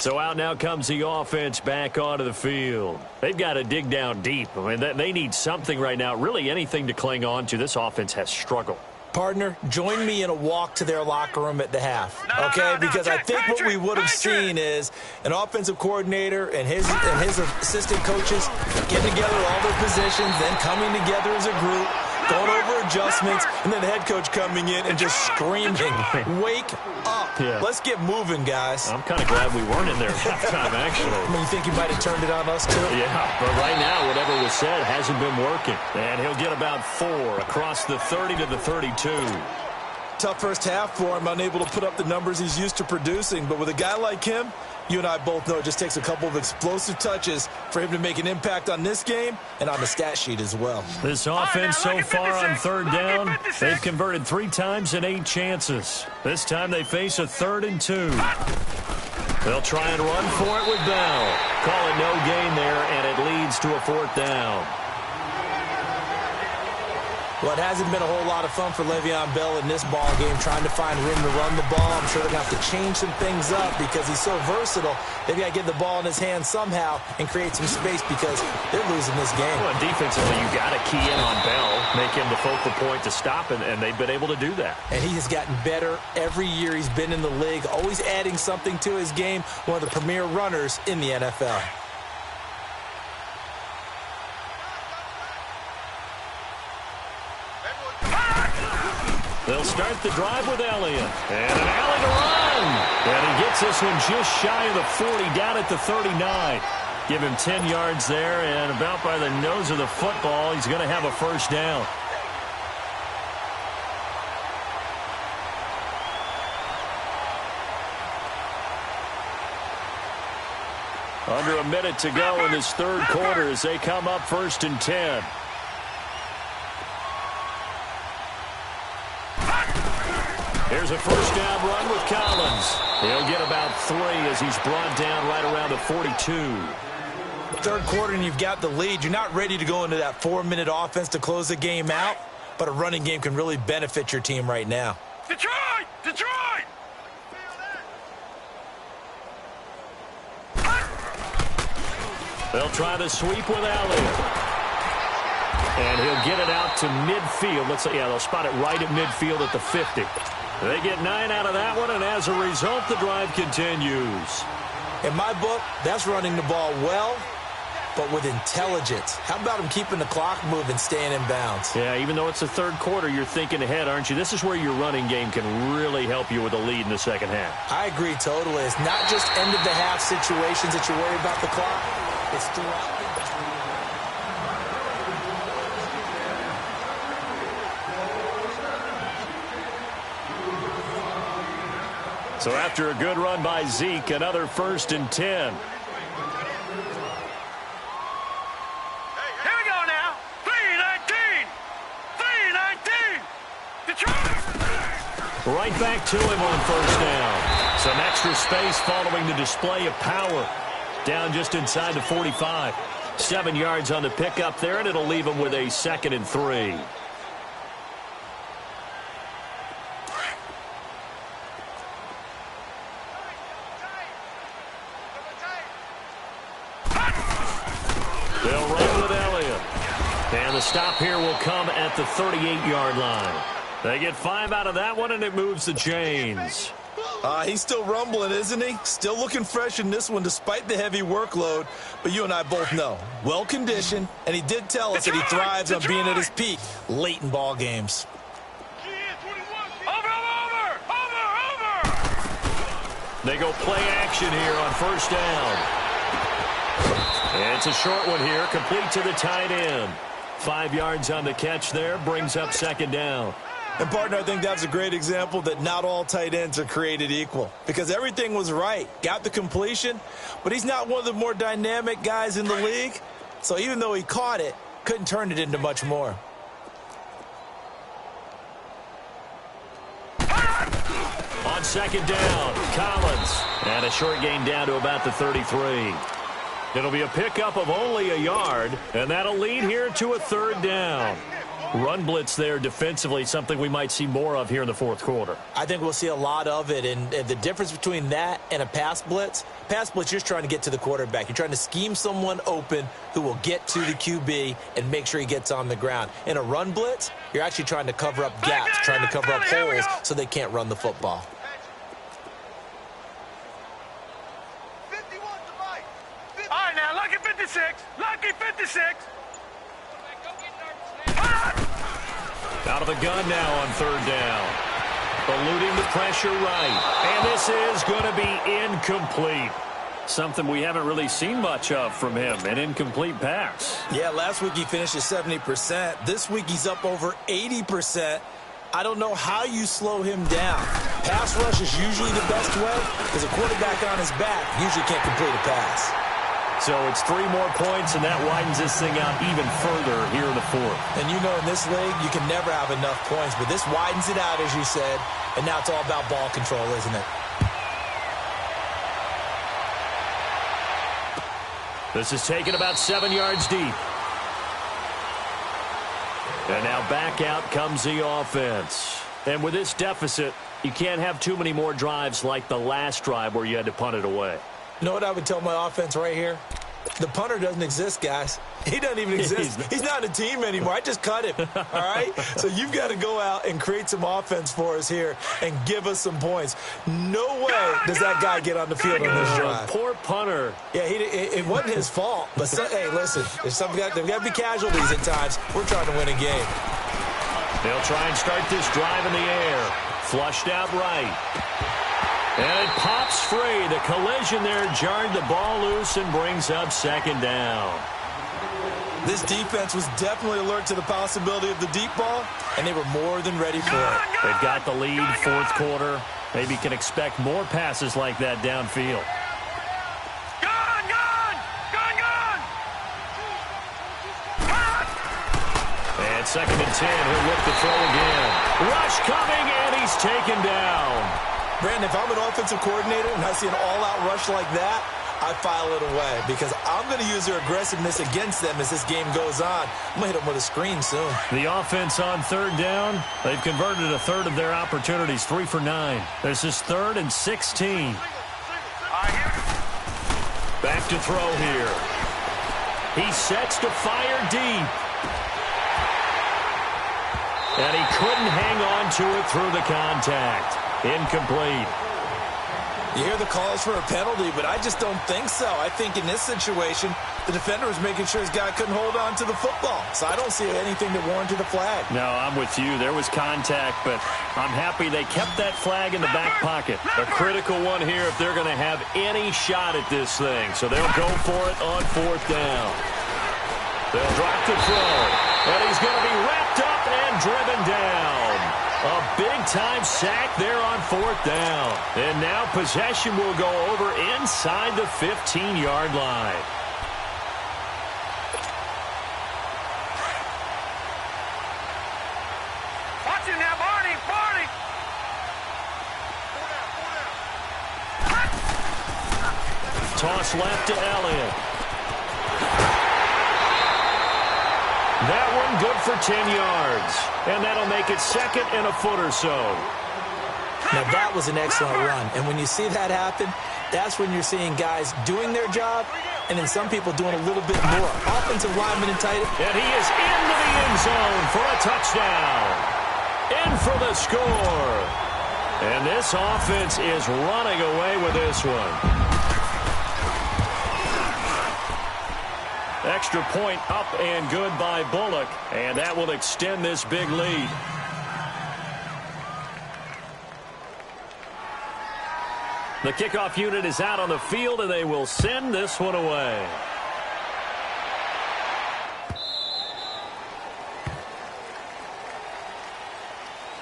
So out now comes the offense back onto the field. They've got to dig down deep. I mean, they need something right now, really anything to cling on to. This offense has struggled. Partner, join me in a walk to their locker room at the half, okay? Because I think what we would have seen is an offensive coordinator and his assistant coaches getting together all their positions, then coming together as a group, going over adjustments, and then the head coach coming in and just screaming, wake up. Yeah. Let's get moving, guys. I'm kind of glad we weren't in there at halftime, actually. I mean, you think you might have turned it on us, too? Yeah, but right now, whatever was said hasn't been working. And he'll get about 4 across the 30 to the 32. Tough first half for him, unable to put up the numbers he's used to producing. But with a guy like him, you and I both know it just takes a couple of explosive touches for him to make an impact on this game and on the stat sheet as well. This offense so far on 3rd down, they've converted 3 times in 8 chances. This time they face a 3rd and 2. They'll try and run for it with Bell. Call it no gain there, and it leads to a 4th down. Well, it hasn't been a whole lot of fun for Le'Veon Bell in this ball game, trying to find room to run the ball. I'm sure they're going to have to change some things up because he's so versatile. They've got to get the ball in his hands somehow and create some space because they're losing this game. Well, defensively, you got to key in on Bell, make him the focal point to stop, and they've been able to do that. And he has gotten better every year he's been in the league, always adding something to his game, one of the premier runners in the NFL. They'll start the drive with Elliott. And an alley to run. And he gets this one just shy of the 40, down at the 39. Give him 10 yards there, and about by the nose of the football, he's going to have a 1st down. Under a minute to go in this 3rd quarter as they come up 1st and 10. Here's a 1st down run with Collins. He'll get about 3 as he's brought down right around the 42. 3rd quarter and you've got the lead. You're not ready to go into that 4-minute offense to close the game out, but a running game can really benefit your team right now. Detroit! Detroit! They'll try to sweep with Elliott. And he'll get it out to midfield. They'll spot it right at midfield at the 50. They get 9 out of that one, and as a result, the drive continues. In my book, that's running the ball well, but with intelligence. How about him keeping the clock moving, staying in bounds? Yeah, even though it's the third quarter, you're thinking ahead, aren't you? This is where your running game can really help you with a lead in the second half. I agree totally. It's not just end-of-the-half situations that you worry about the clock. It's throughout the... So after a good run by Zeke, another 1st and 10. Here we go now. 3-19. 3-19. Detroit. Right back to him on 1st down. Some extra space following the display of power. Down just inside the 45. 7 yards on the pickup there, and it'll leave him with a 2nd and 3. They'll run with Elliott. And the stop here will come at the 38-yard line. They get 5 out of that one, and it moves the chains. He's still rumbling, isn't he? Still looking fresh in this one despite the heavy workload. But you and I both know, well-conditioned, and he did tell us that he thrives on being at his peak late in ball games. They go play action here on 1st down. And it's a short one here, complete to the tight end. 5 yards on the catch there, brings up 2nd down. And, partner, I think that's a great example that not all tight ends are created equal. Because everything was right. Got the completion, but he's not one of the more dynamic guys in the league. So even though he caught it, couldn't turn it into much more. On 2nd down, Collins. And a short gain down to about the 33. It'll be a pickup of only a yard, and that'll lead here to a 3rd down. Run blitz there defensively, something we might see more of here in the 4th quarter. I think we'll see a lot of it, and the difference between that and a pass blitz, you're just trying to get to the quarterback. You're trying to scheme someone open who will get to the QB and make sure he gets on the ground. In a run blitz, you're actually trying to cover up gaps, trying to cover up holes so they can't run the football. All right, now, lucky 56. Lucky 56. Out of the gun now on 3rd down. Eluding the pressure right. And this is going to be incomplete. Something we haven't really seen much of from him, an incomplete pass. Yeah, last week he finished at 70%. This week he's up over 80%. I don't know how you slow him down. Pass rush is usually the best way because a quarterback on his back usually can't complete a pass. So it's 3 more points, and that widens this thing out even further here in the 4th. And you know in this league, you can never have enough points, but this widens it out, as you said, and now it's all about ball control, isn't it? This is taken about 7 yards deep. And now back out comes the offense. And with this deficit, you can't have too many more drives like the last drive where you had to punt it away. You know what I would tell my offense right here? The punter doesn't exist, guys. He doesn't even exist. He's not a team anymore. I just cut him, all right? So you've got to go out and create some offense for us here and give us some points. No way does that guy get on the field on this drive. Poor punter. Yeah, it wasn't his fault. But, hey, listen, there's got to be casualties at times. We're trying to win a game. They'll try and start this drive in the air. Flushed out right. And it pops free. The collision there jarred the ball loose and brings up 2nd down. This defense was definitely alert to the possibility of the deep ball, and they were more than ready for it. They've got the lead, 4th quarter. Maybe can expect more passes like that downfield. Gun! And 2nd and 10. He'll look to throw again. Rush coming, and he's taken down. Brandon, if I'm an offensive coordinator and I see an all-out rush like that, I file it away because I'm going to use their aggressiveness against them as this game goes on. I'm going to hit them with a screen soon. The offense on third down, they've converted a third of their opportunities, 3 for 9. This is 3rd and 16. Back to throw here. He sets to fire deep. And he couldn't hang on to it through the contact. Incomplete. You hear the calls for a penalty, but I just don't think so. I think in this situation, the defender was making sure his guy couldn't hold on to the football. So I don't see anything that warranted a flag. No, I'm with you. There was contact, but I'm happy they kept that flag in the back pocket. A critical one here if they're going to have any shot at this thing. So they'll go for it on 4th down. They'll drop the throw, and he's going to be wrapped up and driven down. A big-time sack there on 4th down. And now possession will go over inside the 15-yard line. Watch him now, Barney, Barney. Toss left to Elliott. That one good for 10 yards. And that'll make it 2nd and a foot or so. Now, that was an excellent run. And when you see that happen, that's when you're seeing guys doing their job and then some people doing a little bit more. Offensive lineman and tight end. And he is into the end zone for a touchdown. In for the score. And this offense is running away with this one. Extra point up and good by Bullock, and that will extend this big lead. The kickoff unit is out on the field, and they will send this one away.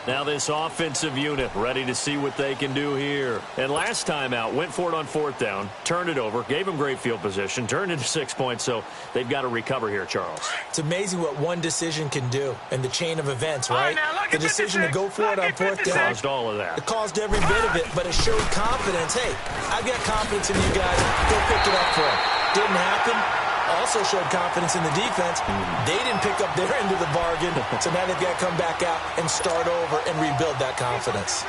Now this offensive unit ready to see what they can do here. And last time out, went for it on 4th down, turned it over, gave them great field position, turned into 6 points, so they've got to recover here, Charles. It's amazing what one decision can do in the chain of events, right? The decision to go for it on 4th down. Caused all of that. It caused every bit of it, but it showed confidence. Hey, I've got confidence in you guys. Go pick it up for them. Didn't happen. Also showed confidence in the defense. They didn't pick up their end of the bargain, so now they've got to come back out and start over and rebuild that confidence.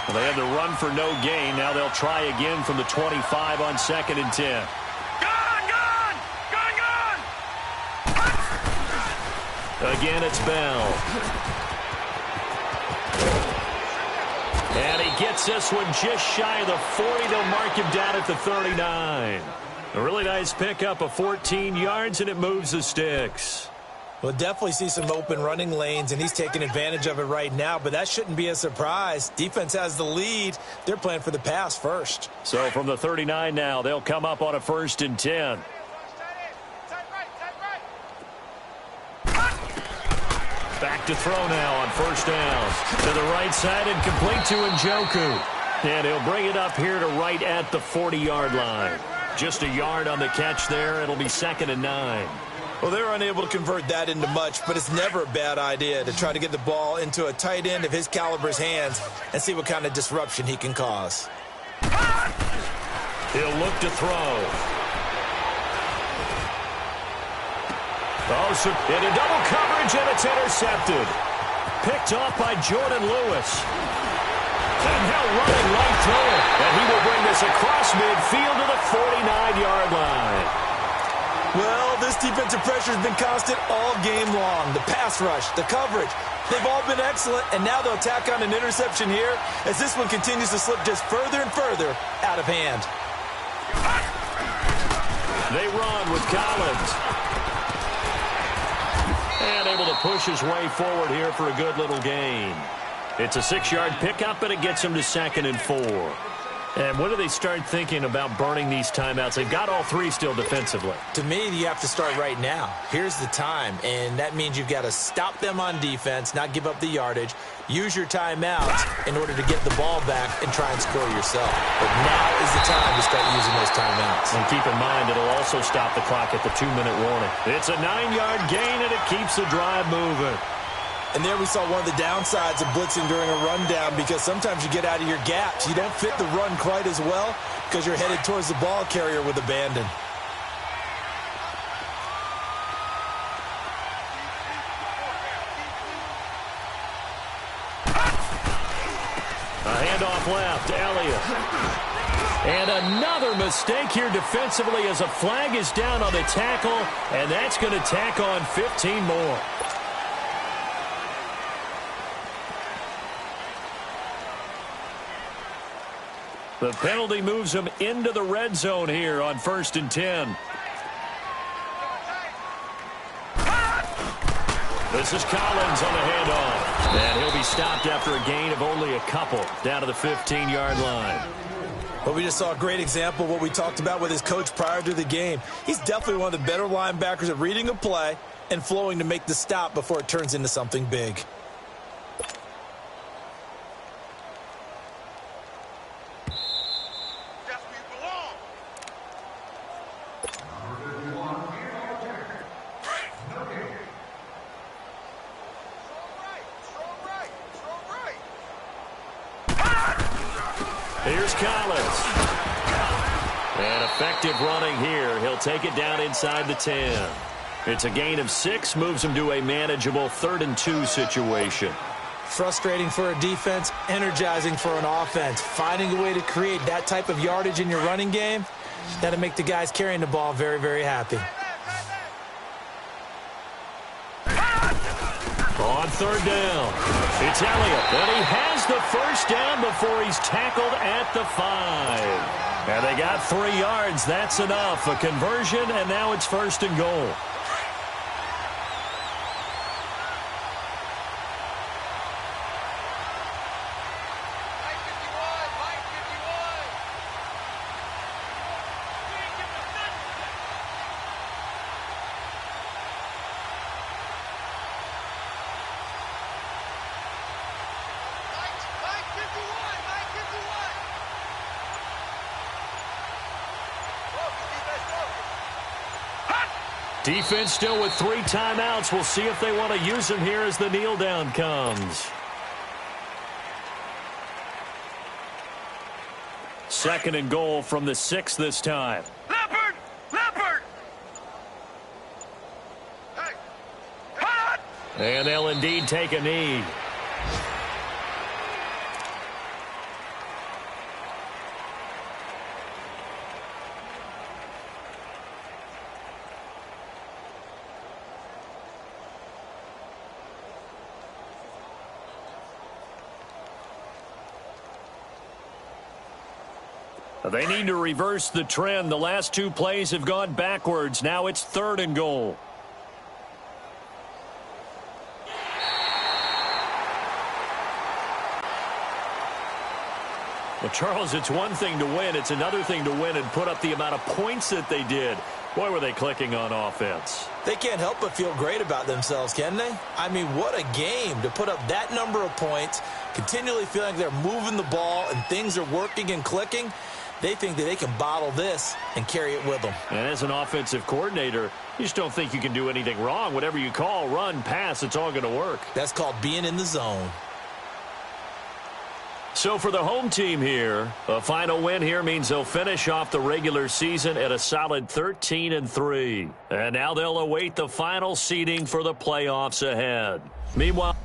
Well, they had the run for no gain. Now they'll try again from the 25 on 2nd and 10. Gone! Again, it's Bell. And he gets this one just shy of the 40. They'll mark him down at the 39. A really nice pickup of 14 yards, and it moves the sticks. We'll definitely see some open running lanes, and he's taking advantage of it right now, but that shouldn't be a surprise. Defense has the lead. They're playing for the pass first. So from the 39 now, they'll come up on a 1st and 10. Back to throw now on 1st down. To the right side and complete to Njoku. And he'll bring it up here to right at the 40-yard line. Just a yard on the catch there. It'll be 2nd and 9. Well, they're unable to convert that into much, but it's never a bad idea to try to get the ball into a tight end of his caliber's hands and see what kind of disruption he can cause. He'll look to throw. Oh, so into double coverage, and it's intercepted. Picked off by Jordan Lewis. And now running right through it. And he will bring this across midfield to the 49-yard line. Well, this defensive pressure has been constant all game long. The pass rush, the coverage, they've all been excellent, and now they'll tack on an interception here as this one continues to slip just further and further out of hand. They run with Collins. And able to push his way forward here for a good little gain. It's a 6-yard pickup, and it gets him to 2nd and 4. And when do they start thinking about burning these timeouts? They've got all 3 still defensively. To me, you have to start right now. Here's the time, and that means you've got to stop them on defense, not give up the yardage, use your timeouts in order to get the ball back and try and score yourself. But now is the time to start using those timeouts. And keep in mind, it'll also stop the clock at the 2-minute warning. It's a 9-yard gain, and it keeps the drive moving. And there we saw one of the downsides of blitzing during a rundown, because sometimes you get out of your gaps. You don't fit the run quite as well because you're headed towards the ball carrier with abandon. A handoff left, Elliott. And another mistake here defensively as a flag is down on the tackle, and that's going to tack on 15 more. The penalty moves them into the red zone here on 1st and 10. This is Collins on the handoff. And he'll be stopped after a gain of only a couple down to the 15-yard line. But we just saw a great example of what we talked about with his coach prior to the game. He's definitely one of the better linebackers at reading a play and flowing to make the stop before it turns into something big. Here's Collins. And effective running here. He'll take it down inside the 10. It's a gain of 6, moves him to a manageable 3rd and 2 situation. Frustrating for a defense, energizing for an offense. Finding a way to create that type of yardage in your running game, that'll make the guys carrying the ball very, very happy. On 3rd down, it's Elliott, and he has the 1st down before he's tackled at the 5. And they got 3 yards. That's enough. A conversion, and now it's 1st and goal. Defense still with 3 timeouts. We'll see if they want to use them here as the kneel down comes. 2nd and goal from the 6 this time. Leopard! Leopard! Hey! Hot! And they'll indeed take a knee. They need to reverse the trend. The last 2 plays have gone backwards. Now it's 3rd and goal. Well, Charles, it's one thing to win. It's another thing to win and put up the amount of points that they did. Boy, were they clicking on offense. They can't help but feel great about themselves, can they? I mean, what a game to put up that number of points, continually feeling like they're moving the ball and things are working and clicking. They think that they can bottle this and carry it with them. And as an offensive coordinator, you just don't think you can do anything wrong. Whatever you call, run, pass, it's all going to work. That's called being in the zone. So for the home team here, a final win here means they'll finish off the regular season at a solid 13-3. And now they'll await the final seeding for the playoffs ahead. Meanwhile,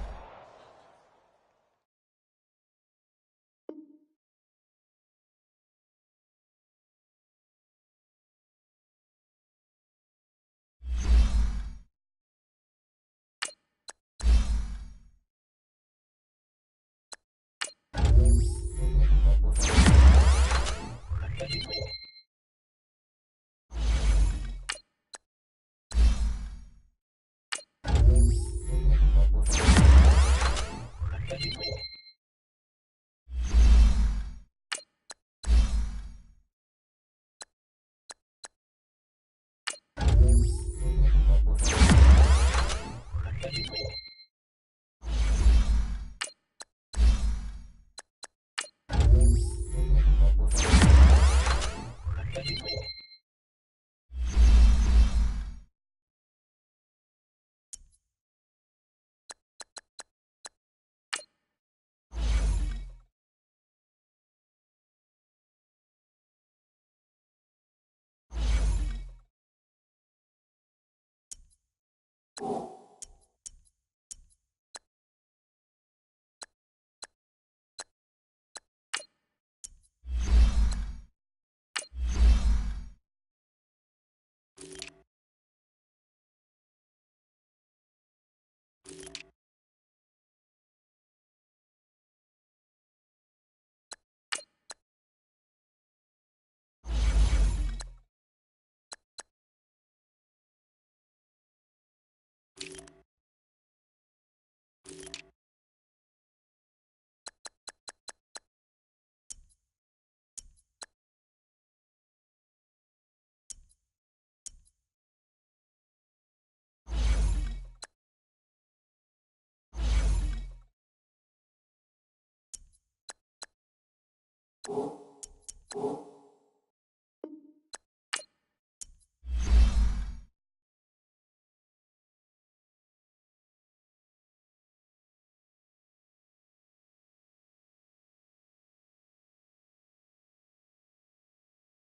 You